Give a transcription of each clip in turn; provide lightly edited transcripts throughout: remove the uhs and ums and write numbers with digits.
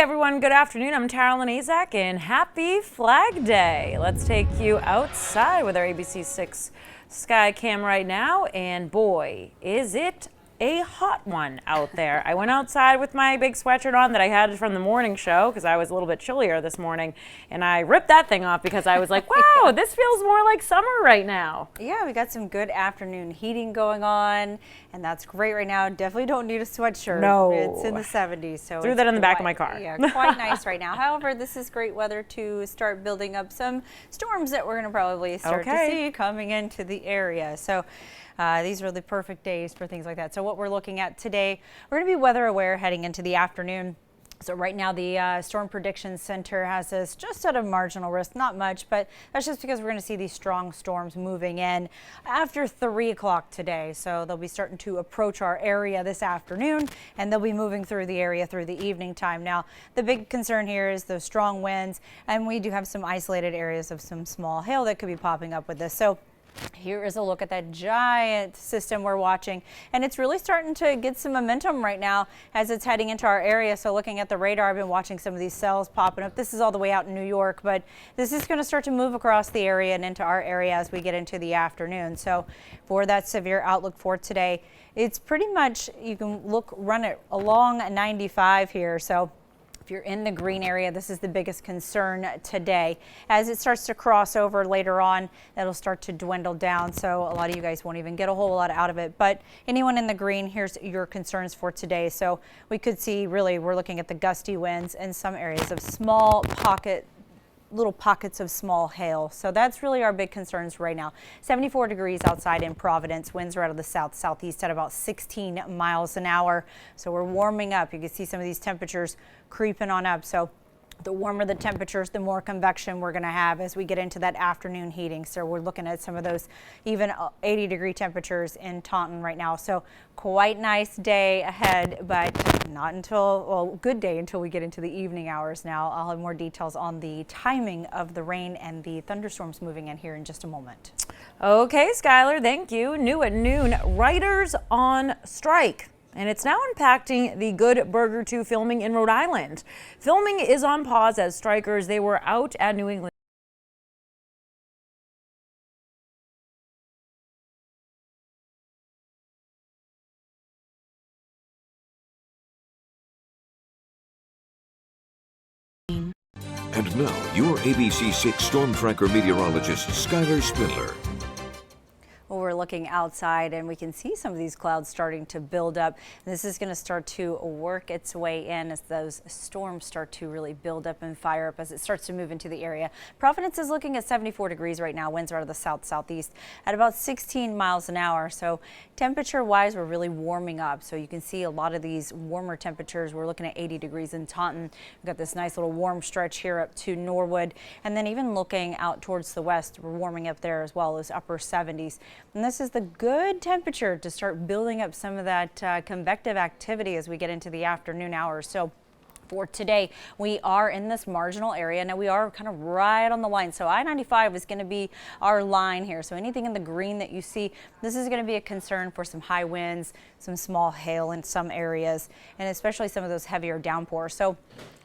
everyone, good afternoon. I'm Carolyn Azak and happy Flag Day. Let's take you outside with our ABC6 Sky Cam right now, and boy, is it a hot one out there. I went outside with my big sweatshirt on that I had from the morning show because I was a little bit chillier this morning, and I ripped that thing off because I was like, wow, this feels more like summer right now. Yeah, we got some good afternoon heating going on, and that's great right now. Definitely don't need a sweatshirt. No. It's in the 70s. So Threw that in the back of my car. Yeah, quite nice right now. However, this is great weather to start building up some storms that we're going to probably start to see coming into the area. So these are the perfect days for things like that. So what we're looking at today, we're going to be weather aware heading into the afternoon. So right now the Storm Prediction Center has us just at a marginal risk, not much, but that's just because we're going to see these strong storms moving in after 3 o'clock today. So they'll be starting to approach our area this afternoon, and they'll be moving through the area through the evening time. Now, the big concern here is those strong winds, and we do have some isolated areas of some small hail that could be popping up with this. So here is a look at that giant system we're watching, and it's really starting to get some momentum right now as it's heading into our area. So looking at the radar, I've been watching some of these cells popping up. This is all the way out in New York, but this is going to start to move across the area and into our area as we get into the afternoon. So for that severe outlook for today, it's pretty much, you can run it along 95 here. So if you're in the green area, this is the biggest concern today. As it starts to cross over later on, it'll start to dwindle down. So a lot of you guys won't even get a whole lot out of it. But anyone in the green, here's your concerns for today. So we could see, really, we're looking at the gusty winds in some areas of little pockets of small hail. So that's really our big concerns right now. 74 degrees outside in Providence. Winds are out of the southeast at about 16 miles an hour. So we're warming up. You can see some of these temperatures creeping on up. So the warmer the temperatures, the more convection we're going to have as we get into that afternoon heating. So we're looking at some of those even 80-degree temperatures in Taunton right now. So quite nice day ahead, but not until, well, good day until we get into the evening hours now. I'll have more details on the timing of the rain and the thunderstorms moving in here in just a moment. Okay, Skylar, thank you. New at noon, writers on strike. And it's now impacting the Good Burger 2 filming in Rhode Island. Filming is on pause as strikers, they were out at New England. And now, your ABC6 Storm Tracker meteorologist, Skylar Spindler. Well, we're looking outside and we can see some of these clouds starting to build up. And this is going to start to work its way in as those storms start to really build up and fire up as it starts to move into the area. Providence is looking at 74 degrees right now. Winds are out of the southeast at about 16 miles an hour. So temperature wise, we're really warming up. So you can see a lot of these warmer temperatures. We're looking at 80 degrees in Taunton. We've got this nice little warm stretch here up to Norwood. And then even looking out towards the west, we're warming up there as well, as upper 70s. And this is the good temperature to start building up some of that convective activity as we get into the afternoon hours. So for today, we are in this marginal area. Now we are kind of right on the line. So I-95 is going to be our line here. So anything in the green that you see, this is going to be a concern for some high winds, some small hail in some areas, and especially some of those heavier downpours. So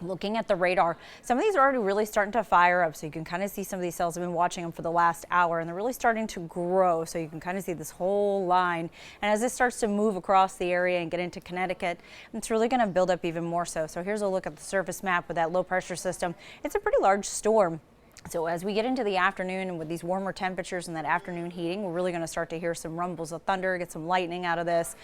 looking at the radar, some of these are already really starting to fire up. So you can kind of see some of these cells. I've been watching them for the last hour, and they're really starting to grow. So you can kind of see this whole line. And as this starts to move across the area and get into Connecticut, it's really going to build up even more so. So here's a look at the surface map with that low pressure system. It's a pretty large storm. So as we get into the afternoon and with these warmer temperatures and that afternoon heating, we're really going to start to hear some rumbles of thunder, get some lightning out of this.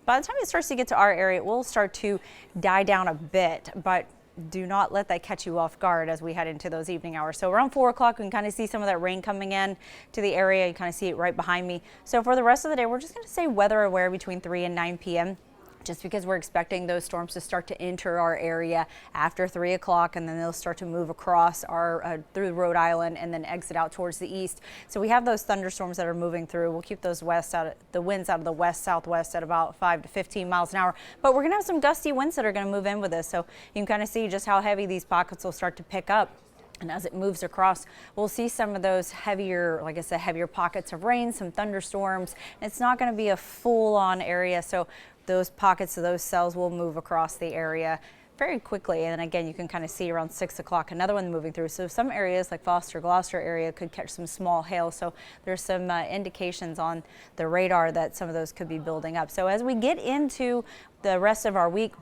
By the time it starts to get to our area, it will start to die down a bit, but do not let that catch you off guard as we head into those evening hours. So around 4 o'clock, we can kind of see some of that rain coming in to the area. You kind of see it right behind me. So for the rest of the day, we're just going to stay weather aware between 3 and 9 p.m. just because we're expecting those storms to start to enter our area after 3 o'clock, and then they'll start to move across our through Rhode Island and then exit out towards the east. So we have those thunderstorms that are moving through. We'll keep those the winds out of the west southwest at about 5 to 15 miles an hour. But we're going to have some gusty winds that are going to move in with us. So you can kind of see just how heavy these pockets will start to pick up. And as it moves across, we'll see some of those heavier, like I said, heavier pockets of rain, some thunderstorms. It's not going to be a full-on area, so those pockets of those cells will move across the area. very quickly. And then again, you can kind of see around 6 o'clock another one moving through. So some areas like Foster, Gloucester area could catch some small hail. So there's some indications on the radar that some of those could be building up. So as we get into the rest of our week,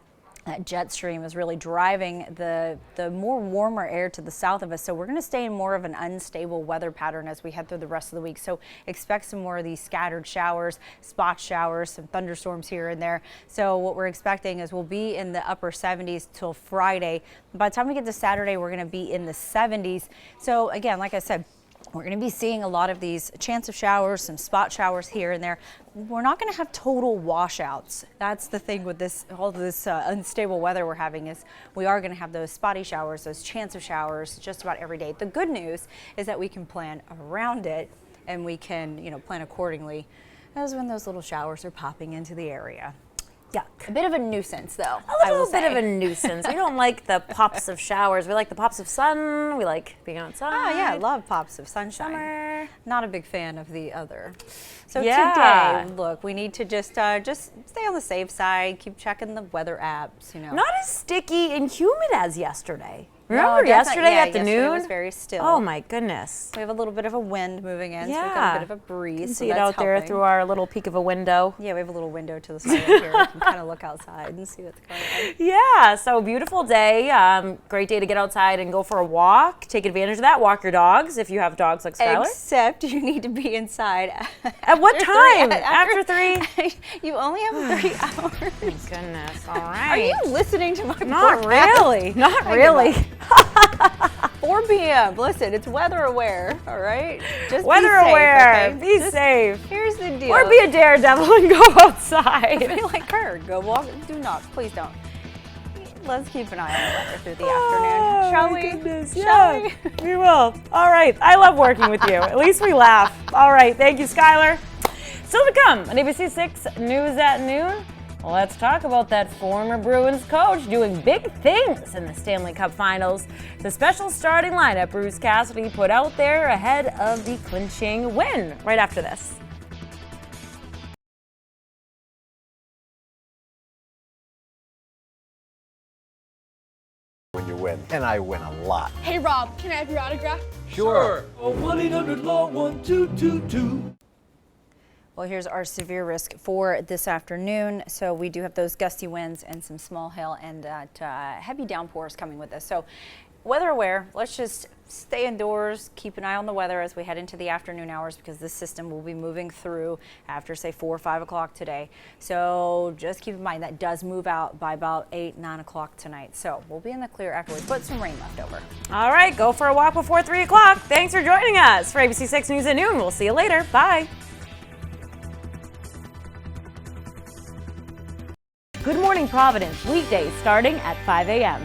that jet stream is really driving the more warmer air to the south of us. So we're going to stay in more of an unstable weather pattern as we head through the rest of the week. So expect some more of these scattered showers, spot showers, some thunderstorms here and there. So what we're expecting is we'll be in the upper 70s till Friday. By the time we get to Saturday, we're going to be in the 70s. So again, like I said, we're going to be seeing a lot of these chance of showers, some spot showers here and there. We're not going to have total washouts. That's the thing with this, all this unstable weather we're having, is we are going to have those spotty showers, those chance of showers just about every day. The good news is that we can plan around it, and we can, plan accordingly as when those little showers are popping into the area. Yuck. A bit of a nuisance, though. A little bit of a nuisance. We don't like the pops of showers. We like the pops of sun. We like being outside. Oh, yeah, I love pops of sunshine. Summer. Not a big fan of the other. So Yeah. today, look, we need to just stay on the safe side, keep checking the weather apps, Not as sticky and humid as yesterday. No, Remember yesterday yeah, at the yesterday noon? was very still. Oh my goodness. We have a little bit of a wind moving in, so we've got Yeah. a bit of a breeze. You can so see it that's out there helping. through our little peek of a window. Yeah, we have a little window to the side of here. We can kind of look outside and see what's going on. Yeah, so beautiful day. Great day to get outside and go for a walk. Take advantage of that. Walk your dogs if you have dogs like Skylar. Except you need to be inside. At what after time? 3. After 3? You only have 3 hours. Goodness, all right. Are you listening to my Not forecast? really. Not I really. 4 p.m. Listen, it's weather aware, all right? Just Weather be safe, aware. okay? Be Just- safe. Here's the deal. Or be a daredevil and go outside. Be like her. Go walk. Do not. Please don't. Let's keep an eye on the weather through the Oh, afternoon. Shall my we? goodness, Shall yeah, we? we will. All right. I love working with you. At least we laugh. All right. Thank you, Skylar. Still to come on ABC 6 News at Noon. Let's talk about that former Bruins coach doing big things in the Stanley Cup Finals. The special starting lineup Bruce Cassidy put out there ahead of the clinching win. Right after this. When you win, and I win a lot. Hey Rob, can I have your autograph? Sure. 1-800-LAW-12222. Well, here's our severe risk for this afternoon. So we do have those gusty winds and some small hail and heavy downpours coming with us. So weather aware, let's just stay indoors, keep an eye on the weather as we head into the afternoon hours, because this system will be moving through after, say, 4 or 5 o'clock today. So just keep in mind that does move out by about 8, 9 o'clock tonight. So we'll be in the clear afterwards, but some rain left over. All right. Go for a walk before 3 o'clock. Thanks for joining us for ABC 6 News at Noon. We'll see you later. Bye. Good Morning Providence, weekdays starting at 5 a.m.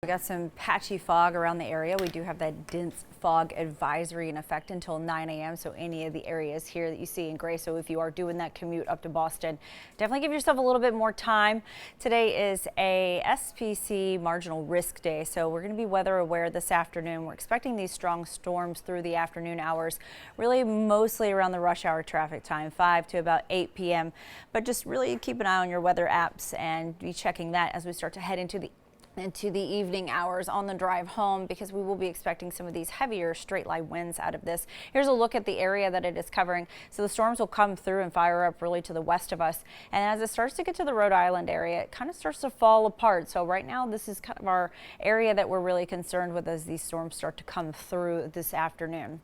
We got some patchy fog around the area. We do have that dense fog advisory in effect until 9 a.m. So any of the areas here that you see in gray. So if you are doing that commute up to Boston, definitely give yourself a little bit more time. Today is a SPC marginal risk day. So we're going to be weather aware this afternoon. We're expecting these strong storms through the afternoon hours, really mostly around the rush hour traffic time, 5 to about 8 p.m. But just really keep an eye on your weather apps and be checking that as we start to head into the evening hours on the drive home, because we will be expecting some of these heavier straight line winds out of this. Here's a look at the area that it is covering. So the storms will come through and fire up really to the west of us. And as it starts to get to the Rhode Island area, it kind of starts to fall apart. So right now, this is kind of our area that we're really concerned with as these storms start to come through this afternoon.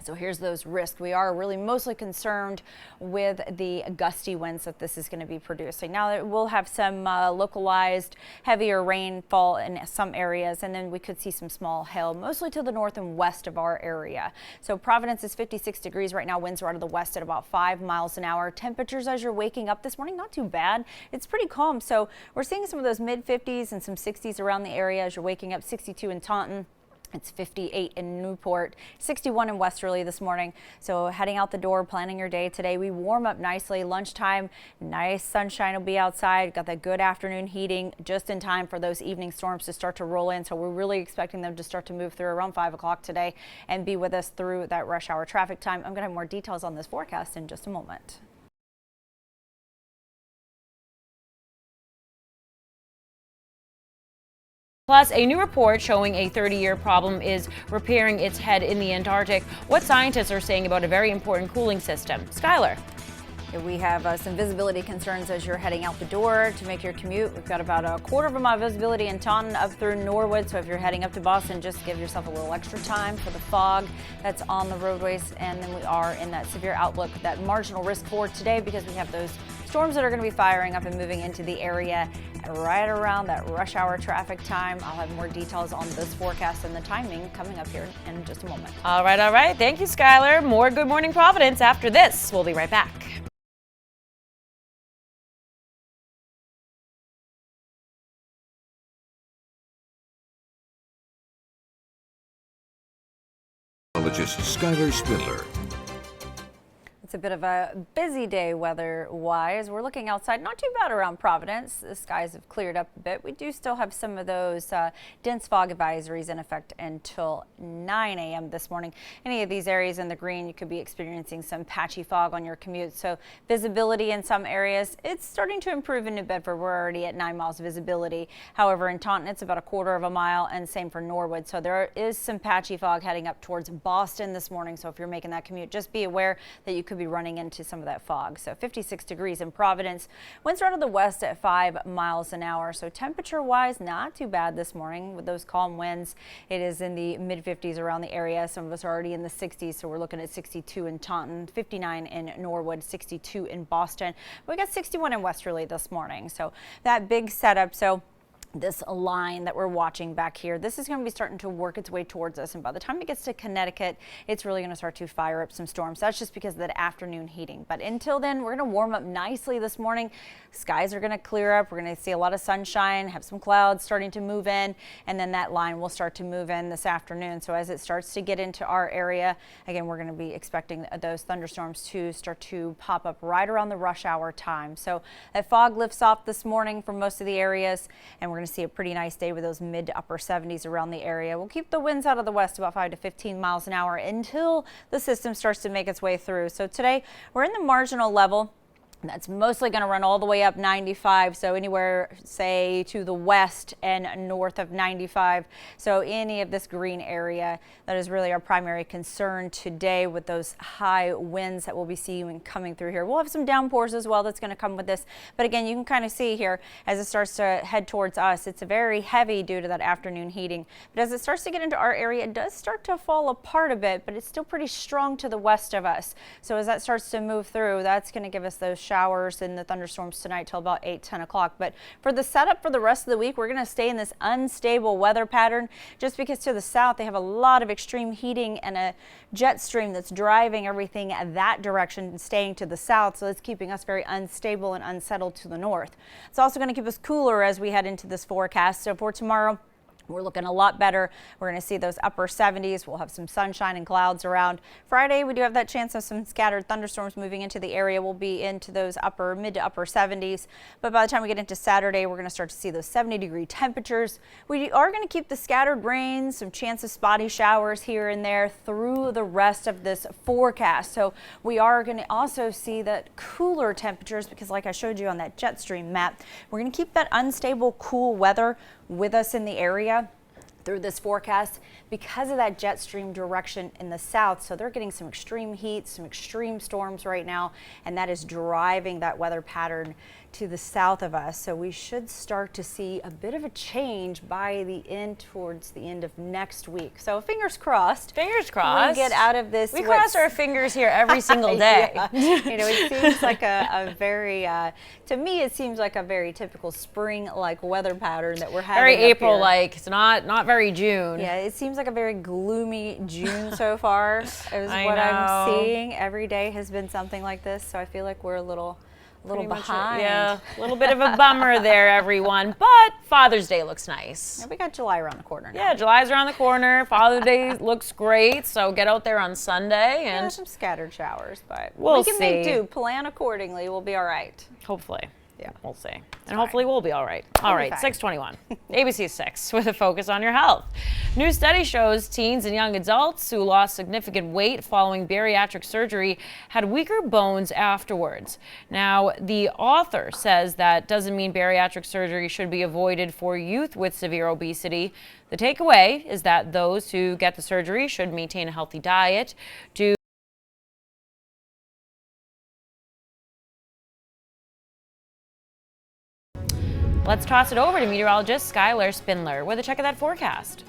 So here's those risks. We are really mostly concerned with the gusty winds that this is going to be producing. Now we'll have some localized heavier rainfall in some areas, and then we could see some small hail, mostly to the north and west of our area. So Providence is 56 degrees right now. Winds are out of the west at about 5 miles an hour. Temperatures as you're waking up this morning, not too bad. It's pretty calm. So we're seeing some of those mid 50s and some 60s around the area as you're waking up. 62 in Taunton. It's 58 in Newport, 61 in Westerly this morning. So heading out the door, planning your day today. We warm up nicely. Lunchtime, nice sunshine will be outside. Got that good afternoon heating just in time for those evening storms to start to roll in. So we're really expecting them to start to move through around 5 o'clock today and be with us through that rush hour traffic time. I'm going to have more details on this forecast in just a moment. Plus, a new report showing a 30-year problem is rearing its head in the Antarctic. What scientists are saying about a very important cooling system. Skylar. We have some visibility concerns as you're heading out the door to make your commute. We've got about a quarter of a mile visibility in Taunton up through Norwood. So if you're heading up to Boston, just give yourself a little extra time for the fog that's on the roadways. And then we are in that severe outlook, that marginal risk for today, because we have those storms that are going to be firing up and moving into the area right around that rush hour traffic time. I'll have more details on this forecast and the timing coming up here in just a moment. All right. Thank you, Skylar. More Good Morning Providence after this. We'll be right back. Skylar Spindler. It's a bit of a busy day weather-wise. We're looking outside, not too bad around Providence. The skies have cleared up a bit. We do still have some of those dense fog advisories in effect until 9 a.m. this morning. Any of these areas in the green, you could be experiencing some patchy fog on your commute. So visibility in some areas, it's starting to improve in New Bedford. We're already at 9 miles visibility. However, in Taunton, it's about a quarter of a mile, and same for Norwood. So there is some patchy fog heading up towards Boston this morning. So if you're making that commute, just be aware that you could be running into some of that fog. So 56 degrees in Providence. Winds are out of the west at 5 miles an hour. So temperature wise, not too bad this morning with those calm winds. It is in the mid 50s around the area. Some of us are already in the 60s. So we're looking at 62 in Taunton, 59 in Norwood, 62 in Boston. We got 61 in Westerly this morning. So that big setup. So this line that we're watching back here, this is going to be starting to work its way towards us, and by the time it gets to Connecticut, it's really going to start to fire up some storms. That's just because of that afternoon heating. But until then, we're going to warm up nicely this morning. Skies are going to clear up. We're going to see a lot of sunshine, have some clouds starting to move in, and then that line will start to move in this afternoon. So as it starts to get into our area, again, we're going to be expecting those thunderstorms to start to pop up right around the rush hour time. So that fog lifts off this morning for most of the areas, and we're going to see a pretty nice day with those mid to upper 70s around the area. We'll keep the winds out of the west about 5 to 15 miles an hour until the system starts to make its way through. So today we're in the marginal level. That's mostly going to run all the way up 95, so anywhere, say, to the west and north of 95. So any of this green area, that is really our primary concern today with those high winds that we'll be seeing coming through here. We'll have some downpours as well that's going to come with this. But again, you can kind of see here as it starts to head towards us, it's very heavy due to that afternoon heating. But as it starts to get into our area, it does start to fall apart a bit, but it's still pretty strong to the west of us. So as that starts to move through, that's going to give us those showers and the thunderstorms tonight till about 8-10 o'clock. But for the setup for the rest of the week, we're going to stay in this unstable weather pattern just because to the south they have a lot of extreme heating and a jet stream that's driving everything that direction and staying to the south. So it's keeping us very unstable and unsettled to the north. It's also going to keep us cooler as we head into this forecast. So for tomorrow, we're looking a lot better. We're going to see those upper 70s. We'll have some sunshine and clouds around. Friday, we do have that chance of some scattered thunderstorms moving into the area. We'll be into those mid to upper 70s. But by the time we get into Saturday, we're going to start to see those 70-degree temperatures. We are going to keep the scattered rain, some chance of spotty showers here and there through the rest of this forecast. So we are going to also see that cooler temperatures because like I showed you on that jet stream map, we're going to keep that unstable, cool weather with us in the area through this forecast because of that jet stream direction in the south. So they're getting some extreme heat, some extreme storms right now, and that is driving that weather pattern to the south of us. So we should start to see a bit of a change by the end towards the end of next week. So fingers crossed. Fingers crossed. We get out of this. We cross our fingers here every single day. Yeah. You know, it seems like a very, to me, it seems like a very typical spring-like weather pattern that we're having. Very April-like. It's not very June. Yeah, it seems like a very gloomy June so far. Is I what I'm know. seeing. Every day has been something like this, so I feel like we're a little little pretty much it. behind. Yeah, a little bit of a bummer there, everyone. But Father's Day looks nice. Yeah, we got July around the corner now. Yeah, July's around the corner. Father's Day looks great. So get out there on Sunday Yeah, and some scattered showers, but We'll we can make see. do. Plan accordingly. We'll be all right. hopefully. Yeah. We'll see. And hopefully we'll be all right. All be right, fine. 621. ABC 6 with a focus on your health. New study shows teens and young adults who lost significant weight following bariatric surgery had weaker bones afterwards. Now, the author says that doesn't mean bariatric surgery should be avoided for youth with severe obesity. The takeaway is that those who get the surgery should maintain a healthy diet. Let's toss it over to meteorologist Skylar Spindler with a check of that forecast.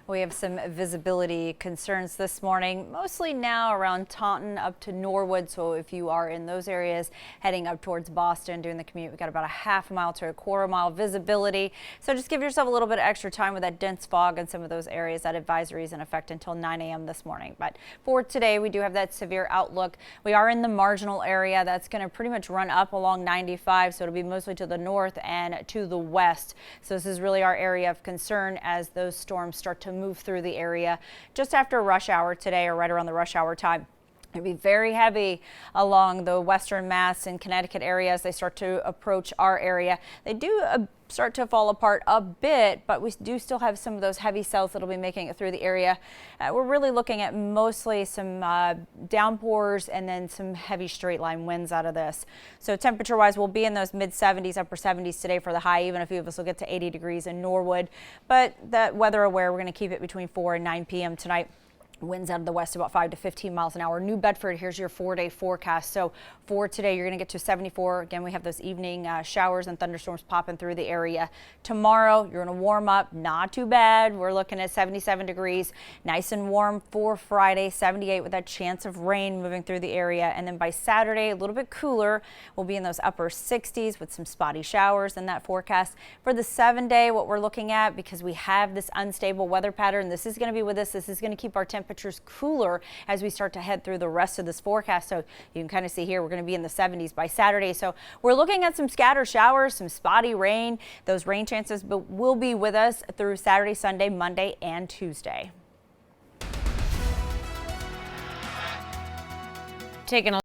We have some visibility concerns this morning, mostly now around Taunton up to Norwood. So if you are in those areas heading up towards Boston doing the commute, we've got about a half mile to a quarter mile visibility. So just give yourself a little bit of extra time with that dense fog in some of those areas. That advisory is in effect until 9 a.m. this morning. But for today, we do have that severe outlook. We are in the marginal area. That's going to pretty much run up along 95. So it'll be mostly to the north and to the west. So this is really our area of concern as those storms start to move through the area just after rush hour today, or right around the rush hour time. It'll be very heavy along the western Mass and Connecticut areas. They start to approach our area. They do start to fall apart a bit, but we do still have some of those heavy cells that'll be making it through the area. We're really looking at mostly some downpours and then some heavy straight line winds out of this. So temperature wise, we'll be in those mid 70s, upper 70s today for the high. Even a few of us will get to 80 degrees in Norwood, but that weather aware, we're going to keep it between 4 and 9 p.m. tonight. Winds out of the west about 5 to 15 miles an hour. New Bedford, here's your 4-day forecast. So for today, you're going to get to 74. Again, we have those evening showers and thunderstorms popping through the area. Tomorrow, you're going to warm up. Not too bad. We're looking at 77 degrees. Nice and warm for Friday, 78 with that chance of rain moving through the area. And then by Saturday, a little bit cooler. We'll be in those upper 60s with some spotty showers in that forecast. For the 7-day, what we're looking at, because we have this unstable weather pattern, this is going to be with us. This is going to keep our temperatures cooler as we start to head through the rest of this forecast. So you can kind of see here, we're going to be in the 70s by Saturday. So we're looking at some scattered showers, some spotty rain. Those rain chances will be with us through Saturday, Sunday, Monday, and Tuesday. Taking a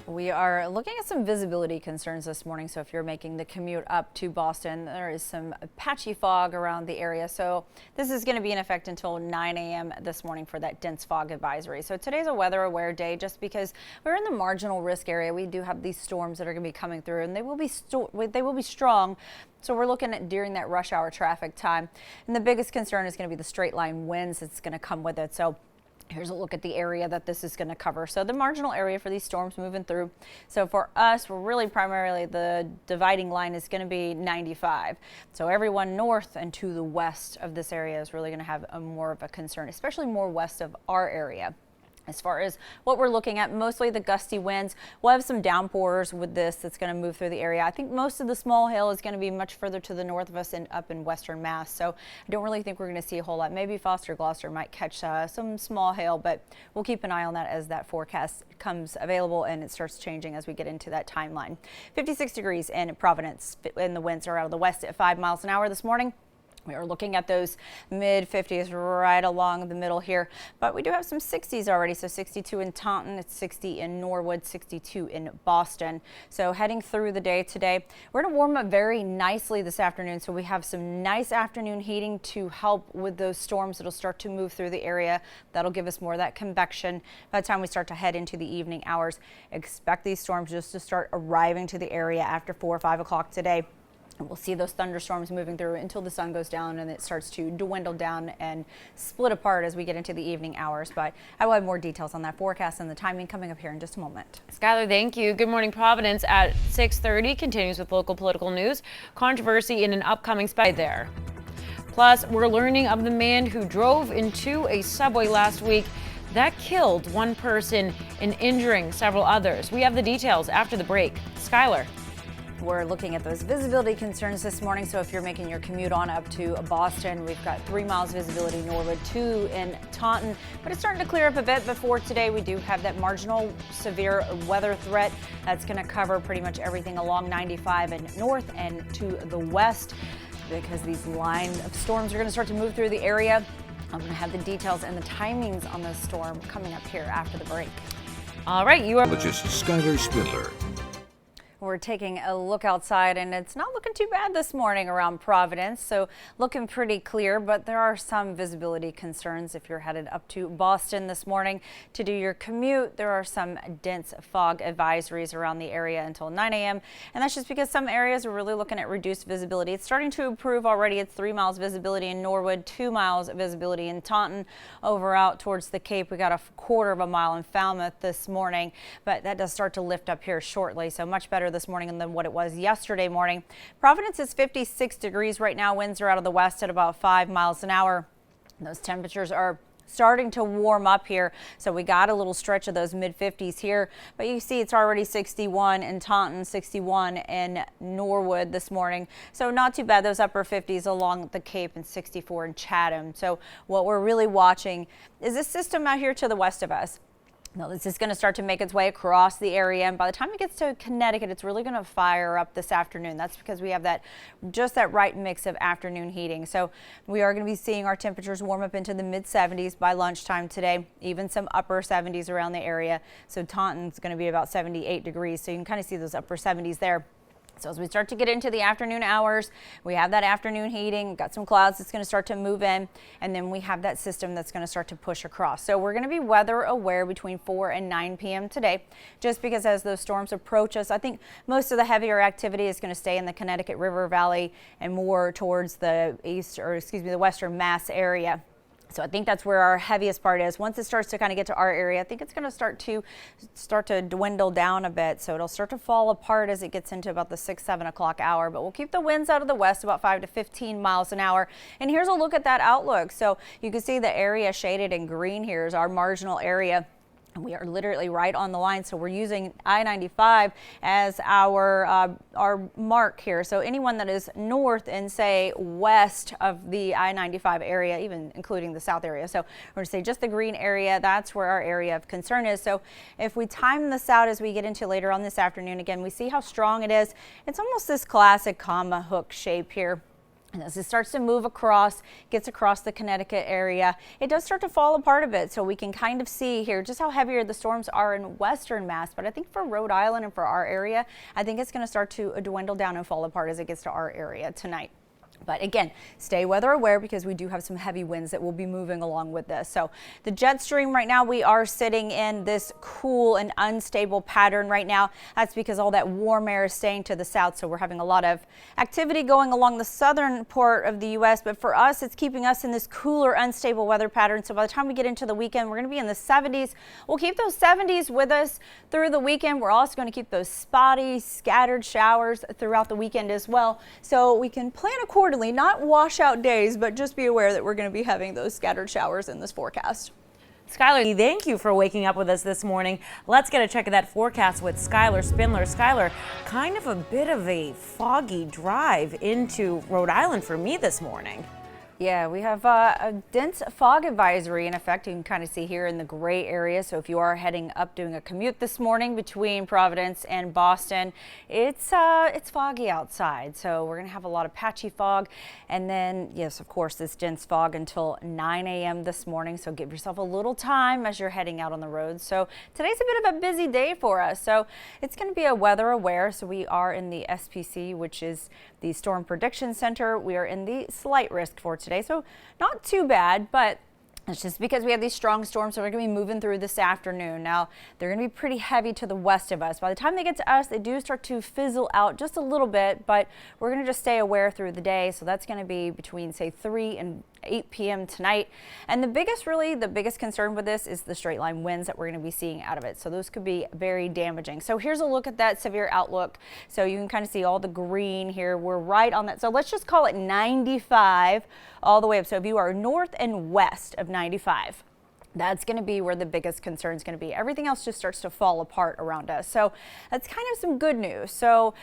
We are looking at some visibility concerns this morning. So if you're making the commute up to Boston, there is some patchy fog around the area. So this is going to be in effect until 9 a.m. this morning for that dense fog advisory. So today's a weather aware day just because we're in the marginal risk area. We do have these storms that are going to be coming through, and they will be strong. So we're looking at during that rush hour traffic time. And the biggest concern is going to be the straight line winds that's going to come with it. So here's a look at the area that this is going to cover. So the marginal area for these storms moving through. So for us, we're really primarily the dividing line is going to be 95. So everyone north and to the west of this area is really going to have more of a concern, especially more west of our area. As far as what we're looking at, mostly the gusty winds. We'll have some downpours with this that's going to move through the area. I think most of the small hail is going to be much further to the north of us and up in western Mass. So I don't really think we're going to see a whole lot. Maybe Foster, Gloucester might catch some small hail, but we'll keep an eye on that as that forecast comes available and it starts changing as we get into that timeline. 56 degrees in Providence, and the winds are out of the west at 5 miles an hour this morning. We are looking at those mid 50s right along the middle here, but we do have some 60s already. So 62 in Taunton, it's 60 in Norwood, 62 in Boston. So heading through the day today, we're going to warm up very nicely this afternoon. So we have some nice afternoon heating to help with those storms that'll start to move through the area. That'll give us more of that convection by the time we start to head into the evening hours. Expect these storms just to start arriving to the area after 4 or 5 o'clock today. We'll see those thunderstorms moving through until the sun goes down and it starts to dwindle down and split apart as we get into the evening hours. But I will have more details on that forecast and the timing coming up here in just a moment. Skylar, thank you. Good morning, Providence at 6:30 continues with local political news. Controversy in an upcoming spy there. Plus, we're learning of the man who drove into a subway last week that killed one person and injuring several others. We have the details after the break. Skylar. We're looking at those visibility concerns this morning. So if you're making your commute on up to Boston, we've got 3 miles visibility Norwood, 2 in Taunton, but it's starting to clear up a bit before today. We do have that marginal severe weather threat that's going to cover pretty much everything along 95 and north and to the west, because these line of storms are going to start to move through the area. I'm going to have the details and the timings on the storm coming up here after the break. All right, you are Meteorologist Skylar Spindler. We're taking a look outside, and it's not looking too bad this morning around Providence, so looking pretty clear, but there are some visibility concerns if you're headed up to Boston this morning to do your commute. There are some dense fog advisories around the area until 9 a.m., and that's just because some areas are really looking at reduced visibility. It's starting to improve already. It's 3 miles visibility in Norwood, 2 miles visibility in Taunton. Over out towards the Cape, we got a quarter of a mile in Falmouth this morning, but that does start to lift up here shortly, so much better this morning than what it was yesterday morning. Providence is 56 degrees right now. Winds are out of the west at about 5 miles an hour. Those temperatures are starting to warm up here, so we got a little stretch of those mid 50s here, but you see it's already 61 in Taunton, 61 in Norwood this morning, so not too bad. Those upper 50s along the Cape, and 64 in Chatham. So what we're really watching is this system out here to the west of us. Now, this is going to start to make its way across the area, and by the time it gets to Connecticut, it's really going to fire up this afternoon. That's because we have just that right mix of afternoon heating. So we are going to be seeing our temperatures warm up into the mid 70s by lunchtime today, even some upper 70s around the area. So Taunton's going to be about 78 degrees. So you can kind of see those upper 70s there. So as we start to get into the afternoon hours, we have that afternoon heating, got some clouds that's going to start to move in, and then we have that system that's going to start to push across. So we're going to be weather aware between 4 and 9 p.m. today, just because as those storms approach us, I think most of the heavier activity is going to stay in the Connecticut River Valley and more towards the the western Mass area. So I think that's where our heaviest part is. Once it starts to kind of get to our area, I think it's going to start to dwindle down a bit. So it'll start to fall apart as it gets into about the 6-7 o'clock hour. But we'll keep the winds out of the west about 5 to 15 miles an hour. And here's a look at that outlook. So you can see the area shaded in green here is our marginal area. We are literally right on the line, so we're using I-95 as our mark here. So anyone that is north and say west of the I-95 area, even including the south area. So we're going to say just the green area, that's where our area of concern is. So if we time this out as we get into later on this afternoon, again, we see how strong it is. It's almost this classic comma hook shape here. And as it starts to move across, gets across the Connecticut area, it does start to fall apart a bit. So we can kind of see here just how heavier the storms are in western Mass. But I think for Rhode Island and for our area, I think it's going to start to dwindle down and fall apart as it gets to our area tonight. But again, stay weather aware because we do have some heavy winds that will be moving along with this. So the jet stream right now, we are sitting in this cool and unstable pattern right now. That's because all that warm air is staying to the south. So we're having a lot of activity going along the southern part of the U.S. But for us, it's keeping us in this cooler, unstable weather pattern. So by the time we get into the weekend, we're going to be in the 70s. We'll keep those 70s with us through the weekend. We're also going to keep those spotty, scattered showers throughout the weekend as well. So we can plan accordingly. Not washout days, but just be aware that we're going to be having those scattered showers in this forecast. Skylar, thank you for waking up with us this morning. Let's get a check of that forecast with Skylar Spindler. Skylar, kind of a bit of a foggy drive into Rhode Island for me this morning. Yeah, we have a dense fog advisory in effect. You can kind of see here in the gray area. So if you are heading up doing a commute this morning between Providence and Boston, it's foggy outside. So we're going to have a lot of patchy fog. And then, yes, of course, this dense fog until 9 a.m. this morning. So give yourself a little time as you're heading out on the road. So today's a bit of a busy day for us. So it's going to be a weather aware. So we are in the SPC, which is the Storm Prediction Center. We are in the slight risk for today. So not too bad, but it's just because we have these strong storms, so we're going to be moving through this afternoon. Now, they're going to be pretty heavy to the west of us. By the time they get to us, they do start to fizzle out just a little bit, but we're going to just stay aware through the day. So that's going to be between, say, 3 and 8 p.m. tonight. And the biggest concern with this is the straight line winds that we're going to be seeing out of it. So those could be very damaging. So here's a look at that severe outlook. So you can kind of see all the green here. We're right on that. So let's just call it 95 all the way up. So if you are north and west of 95, That's going to be where the biggest concern is going to be. Everything else just starts to fall apart around us. So that's kind of some good news. So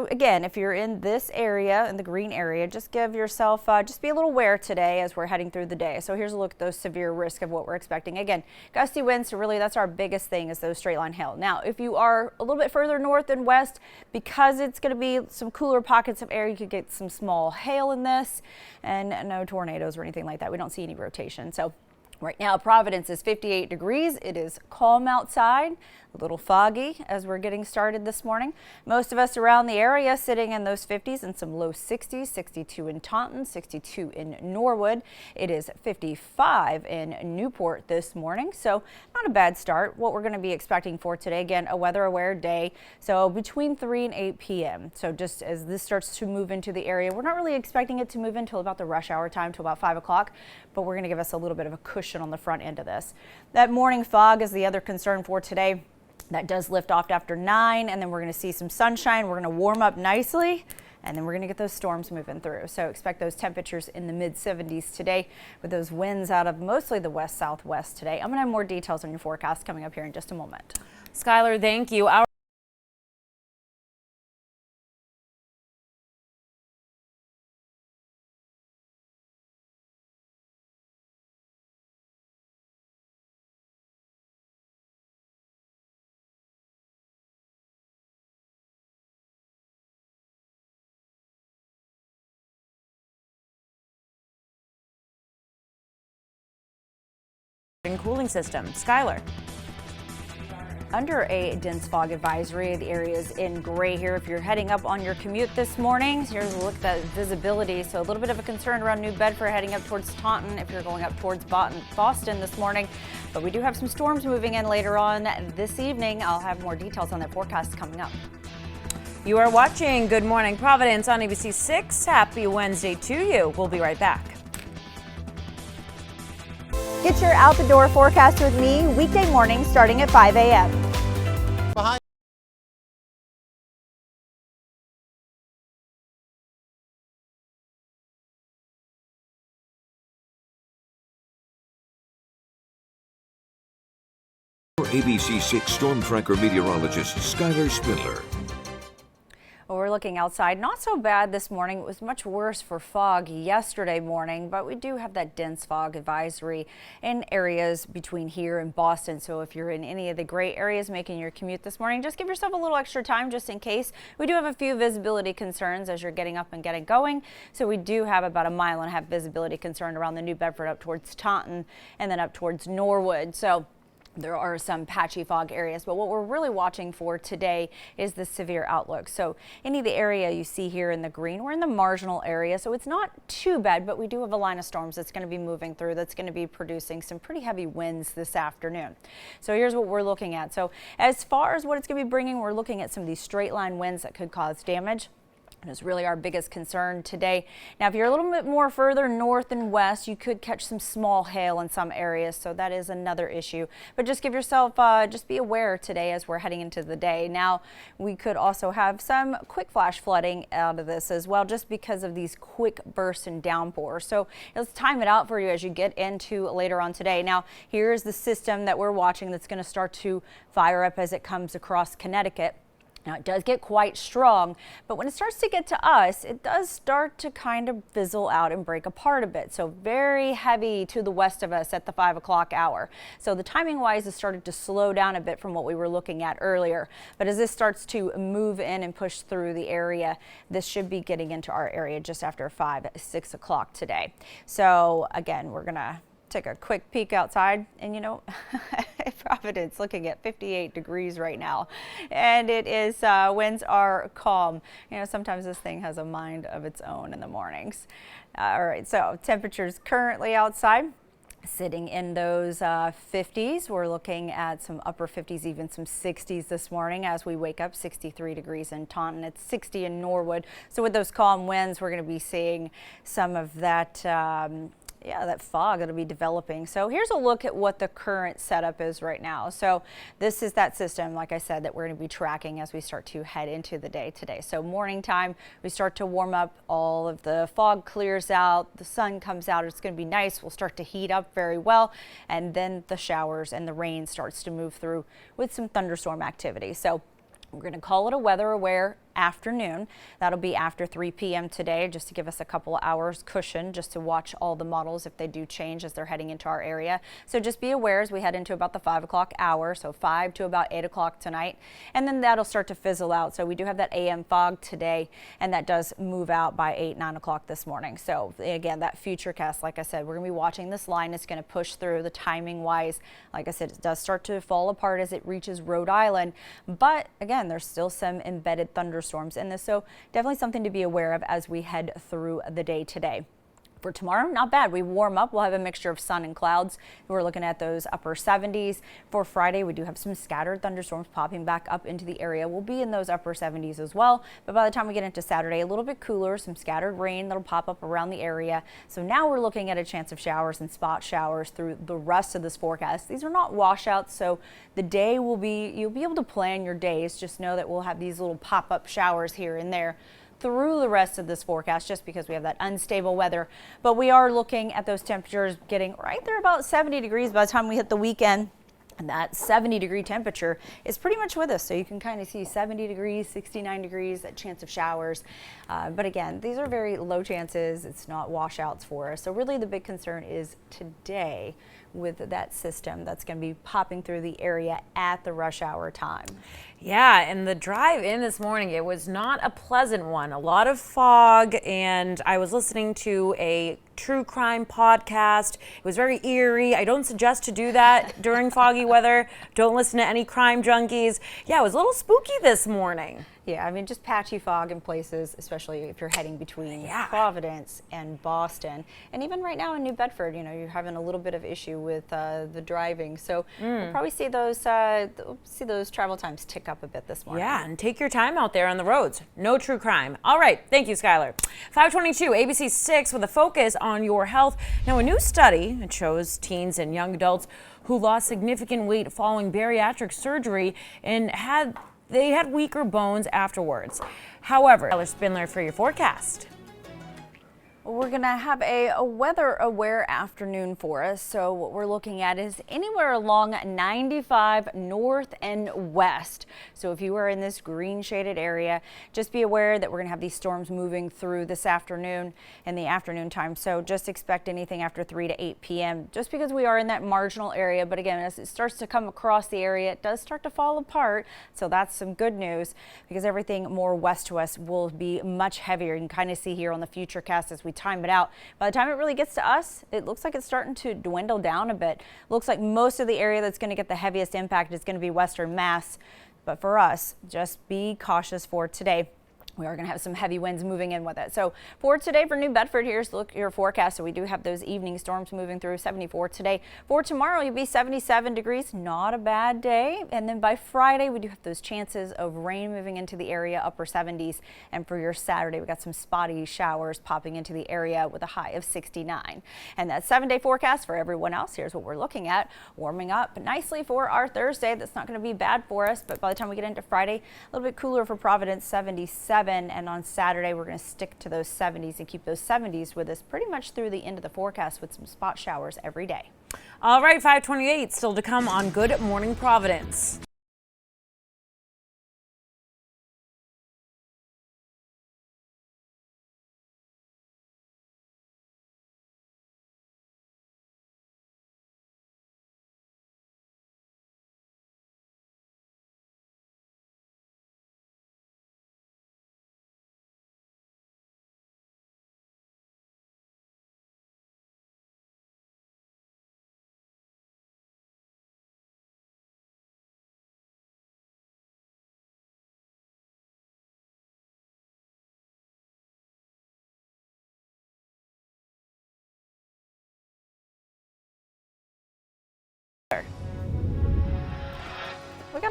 again, if you're in this area, in the green area, just give yourself, just be a little aware today as we're heading through the day. So here's a look at those severe risk of what we're expecting. Again, gusty winds, so really that's our biggest thing is those straight line hail. Now, if you are a little bit further north and west, because it's going to be some cooler pockets of air, you could get some small hail in this and no tornadoes or anything like that. We don't see any rotation. So right now, Providence is 58 degrees. It is calm outside, a little foggy as we're getting started this morning. Most of us around the area sitting in those 50s and some low 60s, 62 in Taunton, 62 in Norwood. It is 55 in Newport this morning, so not a bad start. What we're going to be expecting for today, again, a weather aware day, so between 3 and 8 p.m. So just as this starts to move into the area, we're not really expecting it to move until about the rush hour time, till about 5 o'clock, but we're going to give us a little bit of a cushion on the front end of this. That morning fog is the other concern for today. That does lift off after 9, and then we're going to see some sunshine. We're going to warm up nicely, and then we're going to get those storms moving through. So expect those temperatures in the mid 70s today with those winds out of mostly the west southwest today. I'm going to have more details on your forecast coming up here in just a moment. Skylar, thank you. Cooling system. Skylar. Under a dense fog advisory, the area is in gray here. If you're heading up on your commute this morning, here's a look at that visibility. So a little bit of a concern around New Bedford heading up towards Taunton if you're going up towards Boston this morning. But we do have some storms moving in later on this evening. I'll have more details on that forecast coming up. You are watching Good Morning Providence on ABC 6. Happy Wednesday to you. We'll be right back. Get your out the door forecast with me weekday morning starting at 5 a.m. ABC 6 Storm Tracker meteorologist Skylar Spindler. Well, we're looking outside. Not so bad this morning. It was much worse for fog yesterday morning, but we do have that dense fog advisory in areas between here and Boston. So if you're in any of the gray areas making your commute this morning, just give yourself a little extra time just in case. We do have a few visibility concerns as you're getting up and getting going. So we do have about a 1.5 mile visibility concern around the New Bedford up towards Taunton and then up towards Norwood. So there are some patchy fog areas, but what we're really watching for today is the severe outlook. So any of the area you see here in the green, we're in the marginal area, so it's not too bad, but we do have a line of storms that's going to be moving through that's going to be producing some pretty heavy winds this afternoon. So here's what we're looking at. So as far as what it's going to be bringing, we're looking at some of these straight line winds that could cause damage. And it's really our biggest concern today. Now, if you're a little bit more further north and west, you could catch some small hail in some areas. So that is another issue. But just give yourself, just be aware today as we're heading into the day. Now, we could also have some quick flash flooding out of this as well, just because of these quick bursts and downpours. So let's time it out for you as you get into later on today. Now, here's the system that we're watching that's going to start to fire up as it comes across Connecticut. Now, it does get quite strong, but when it starts to get to us, it does start to kind of fizzle out and break apart a bit. So very heavy to the west of us at the 5 o'clock hour. So the timing wise has started to slow down a bit from what we were looking at earlier. But as this starts to move in and push through the area, this should be getting into our area just after 6 o'clock today. So again, we're going to take a quick peek outside, and you know, Providence looking at 58 degrees right now, and it is winds are calm. You know, sometimes this thing has a mind of its own in the mornings. All right, so temperatures currently outside sitting in those 50s. We're looking at some upper 50s, even some 60s this morning as we wake up. 63 degrees in Taunton. It's 60 in Norwood. So with those calm winds, we're going to be seeing some of that Yeah, that fog that'll be developing. So here's a look at what the current setup is right now. So this is that system, like I said, that we're going to be tracking as we start to head into the day today. So morning time, we start to warm up, all of the fog clears out, the sun comes out, it's going to be nice. We'll start to heat up very well, and then the showers and the rain starts to move through with some thunderstorm activity. So we're going to call it a weather aware afternoon. That'll be after 3 p.m. today, just to give us a couple of hours cushion just to watch all the models if they do change as they're heading into our area. So just be aware as we head into about the 5 o'clock hour, so 5 to about 8 o'clock tonight, and then that'll start to fizzle out. So we do have that AM fog today, and that does move out by 8, 9 o'clock this morning. So again, that future cast, like I said, we're going to be watching this line. It's going to push through the timing wise. Like I said, it does start to fall apart as it reaches Rhode Island, but again, there's still some embedded thunderstorms in this, so definitely something to be aware of as we head through the day today. For tomorrow, not bad. We warm up. We'll have a mixture of sun and clouds. We're looking at those upper 70s. For Friday, we do have some scattered thunderstorms popping back up into the area. We'll be in those upper 70s as well. But by the time we get into Saturday, a little bit cooler, some scattered rain that'll pop up around the area. So now we're looking at a chance of showers and spot showers through the rest of this forecast. These are not washouts, so the day will be, you'll be able to plan your days. Just know that we'll have these little pop-up showers here and there through the rest of this forecast, just because we have that unstable weather. But we are looking at those temperatures getting right there about 70 degrees by the time we hit the weekend. And that 70-degree temperature is pretty much with us. So you can kind of see 70 degrees, 69 degrees, that chance of showers. But again, these are very low chances. It's not washouts for us. So really the big concern is today with that system that's going to be popping through the area at the rush hour time. Yeah, and the drive in this morning, it was not a pleasant one. A lot of fog, and I was listening to a true crime podcast. It was very eerie. I don't suggest to do that during foggy weather. Don't listen to any crime junkies. Yeah, it was a little spooky this morning. Yeah, I mean, just patchy fog in places, especially if you're heading between Providence and Boston. And even right now in New Bedford, you know, you're having a little bit of issue with the driving. So we'll probably see those travel times tick up a bit this morning. Yeah, and take your time out there on the roads. No true crime. All right, thank you, Skylar. 522, ABC 6 with a focus on your health. Now, a new study, it shows teens and young adults who lost significant weight following bariatric surgery and they had weaker bones afterwards. However, Tyler Spindler for your forecast. We're going to have a weather-aware afternoon for us. So what we're looking at is anywhere along 95 north and west. So if you are in this green shaded area, just be aware that we're going to have these storms moving through this afternoon in the afternoon time. So just expect anything after 3 to 8 p.m. just because we are in that marginal area. But again, as it starts to come across the area, it does start to fall apart. So that's some good news because everything more west to us will be much heavier. You can kind of see here on the future cast as we time it out. By the time it really gets to us, it looks like it's starting to dwindle down a bit. Looks like most of the area that's going to get the heaviest impact is going to be Western Mass. But for us, just be cautious for today. We are going to have some heavy winds moving in with it. So for today for New Bedford, here's look your forecast. So we do have those evening storms moving through 74 today. For tomorrow, you'll be 77 degrees. Not a bad day. And then by Friday, we do have those chances of rain moving into the area, upper 70s. And for your Saturday, we got some spotty showers popping into the area with a high of 69. And that 7-day forecast for everyone else. Here's what we're looking at. Warming up nicely for our Thursday. That's not going to be bad for us. But by the time we get into Friday, a little bit cooler for Providence, 77. And on Saturday, we're going to stick to those 70s and keep those 70s with us pretty much through the end of the forecast with some spot showers every day. All right, 528 still to come on Good Morning Providence.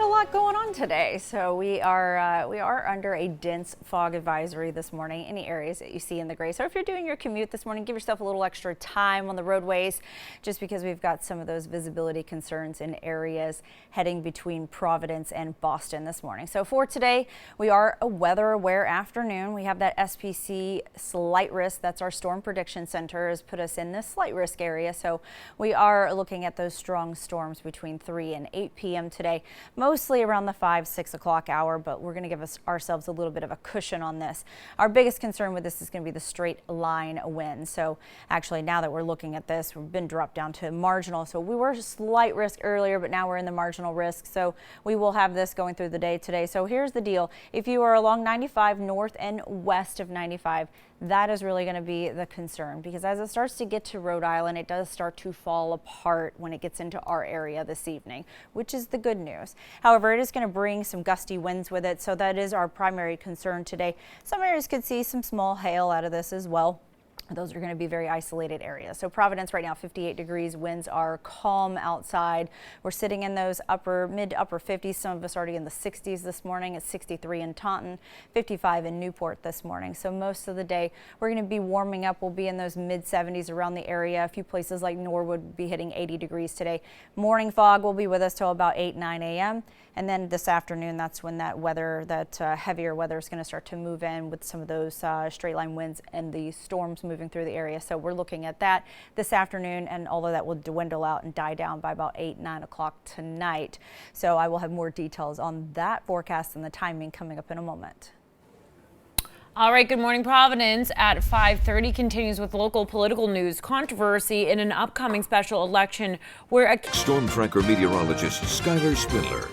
lot going on today. So we are under a dense fog advisory this morning. Any areas that you see in the gray. So if you're doing your commute this morning, give yourself a little extra time on the roadways, just because we've got some of those visibility concerns in areas heading between Providence and Boston this morning. So for today, we are a weather aware afternoon. We have that SPC slight risk. That's our Storm Prediction Center has put us in this slight risk area. So we are looking at those strong storms between 3 and 8 p.m. today. Mostly around the 5-6 o'clock hour, but we're going to give ourselves a little bit of a cushion on this. Our biggest concern with this is going to be the straight line wind. So actually, now that we're looking at this, we've been dropped down to marginal. So we were slight risk earlier, but now we're in the marginal risk. So we will have this going through the day today. So here's the deal. If you are along 95 north and west of 95, that is really going to be the concern, because as it starts to get to Rhode Island, it does start to fall apart when it gets into our area this evening, which is the good news. However, it is going to bring some gusty winds with it, so that is our primary concern today. Some areas could see some small hail out of this as well. Those are going to be very isolated areas. So Providence right now, 58 degrees. Winds are calm outside. We're sitting in those mid to upper 50s. Some of us already in the 60s this morning. It's 63 in Taunton, 55 in Newport this morning. So most of the day we're going to be warming up. We'll be in those mid 70s around the area. A few places like Norwood will be hitting 80 degrees today. Morning fog will be with us till about 8-9 a.m. And then this afternoon, that's when that weather, heavier weather is going to start to move in with some of those straight line winds and the storms moving through the area. So we're looking at that this afternoon, and although that will dwindle out and die down by about 8-9 o'clock tonight. So I will have more details on that forecast and the timing coming up in a moment. All right, good morning, Providence at 5:30 continues with local political news. Controversy in an upcoming special election where a Storm Tracker meteorologist Skylar Spindler.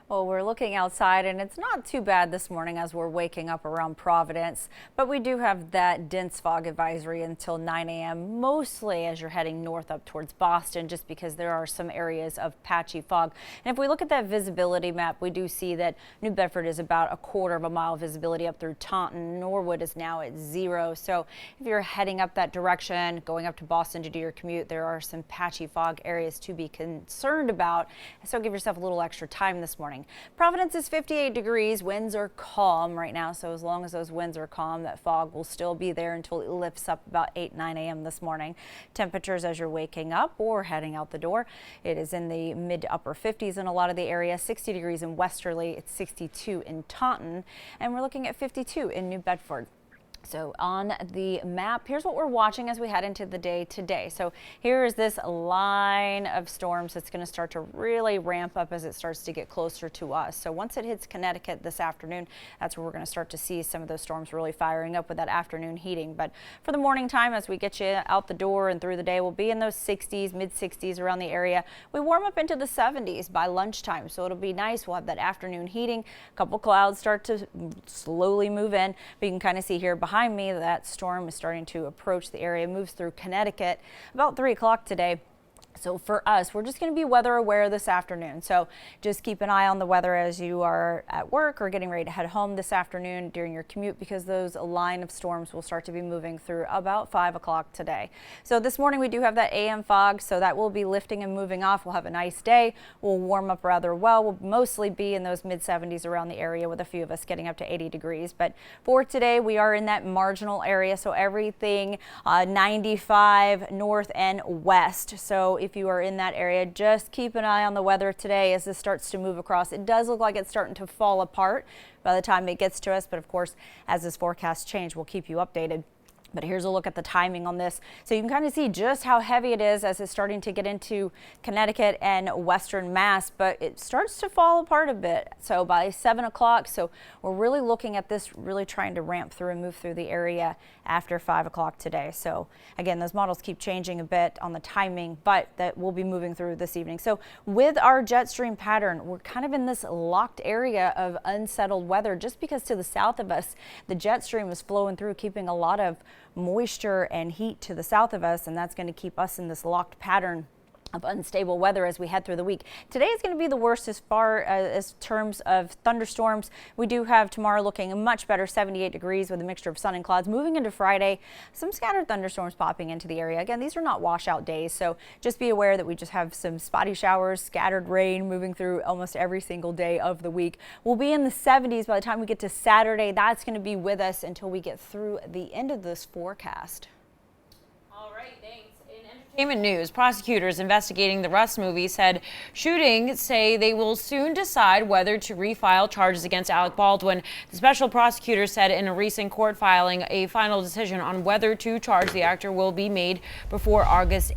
Well, we're looking outside and it's not too bad this morning as we're waking up around Providence, but we do have that dense fog advisory until 9 a.m. mostly as you're heading north up towards Boston, just because there are some areas of patchy fog. And if we look at that visibility map, we do see that New Bedford is about a quarter of a mile visibility up through Taunton. Norwood is now at 0. So if you're heading up that direction, going up to Boston to do your commute, there are some patchy fog areas to be concerned about. So give yourself a little extra time this morning. Providence is 58 degrees. Winds are calm right now, so as long as those winds are calm, that fog will still be there until it lifts up about 8-9 a.m. this morning. Temperatures as you're waking up or heading out the door, it is in the mid to upper 50s in a lot of the area. 60 degrees in Westerly, it's 62 in Taunton, and we're looking at 52 in New Bedford. So on the map, here's what we're watching as we head into the day today. So here is this line of storms that's going to start to really ramp up as it starts to get closer to us. So once it hits Connecticut this afternoon, that's where we're going to start to see some of those storms really firing up with that afternoon heating. But for the morning time, as we get you out the door and through the day, we'll be in those 60s, mid 60s around the area. We warm up into the 70s by lunchtime, so it'll be nice. We'll have that afternoon heating. A couple clouds start to slowly move in, but you can kind of see here behind me that storm is starting to approach the area, moves through Connecticut about 3 o'clock today. So for us, we're just going to be weather aware this afternoon. So just keep an eye on the weather as you are at work or getting ready to head home this afternoon during your commute, because those line of storms will start to be moving through about 5 o'clock today. So this morning we do have that AM fog, so that will be lifting and moving off. We'll have a nice day. We'll warm up rather well. We'll mostly be in those mid 70s around the area, with a few of us getting up to 80 degrees. But for today, we are in that marginal area. So everything 95 north and west. So if you are in that area, just keep an eye on the weather today as this starts to move across. It does look like it's starting to fall apart by the time it gets to us, but of course, as this forecast change, we'll keep you updated. But here's a look at the timing on this. So you can kind of see just how heavy it is as it's starting to get into Connecticut and Western Mass, but it starts to fall apart a bit. So by 7 o'clock, so we're really looking at this really trying to ramp through and move through the area after 5 o'clock today. So again, those models keep changing a bit on the timing, but that will be moving through this evening. So with our jet stream pattern, we're kind of in this locked area of unsettled weather, just because to the south of us, the jet stream is flowing through, keeping a lot of moisture and heat to the south of us, and that's going to keep us in this locked pattern of unstable weather as we head through the week. Today is going to be the worst as far as terms of thunderstorms. We do have tomorrow looking much better, 78 degrees with a mixture of sun and clouds. Moving into Friday, some scattered thunderstorms popping into the area. Again, these are not washout days, so just be aware that we just have some spotty showers, scattered rain moving through almost every single day of the week. We'll be in the 70s by the time we get to Saturday. That's going to be with us until we get through the end of this forecast. All right, thanks. Entertainment news, prosecutors investigating the Rust movie said shooting say they will soon decide whether to refile charges against Alec Baldwin. The special prosecutor said in a recent court filing a final decision on whether to charge the actor will be made before August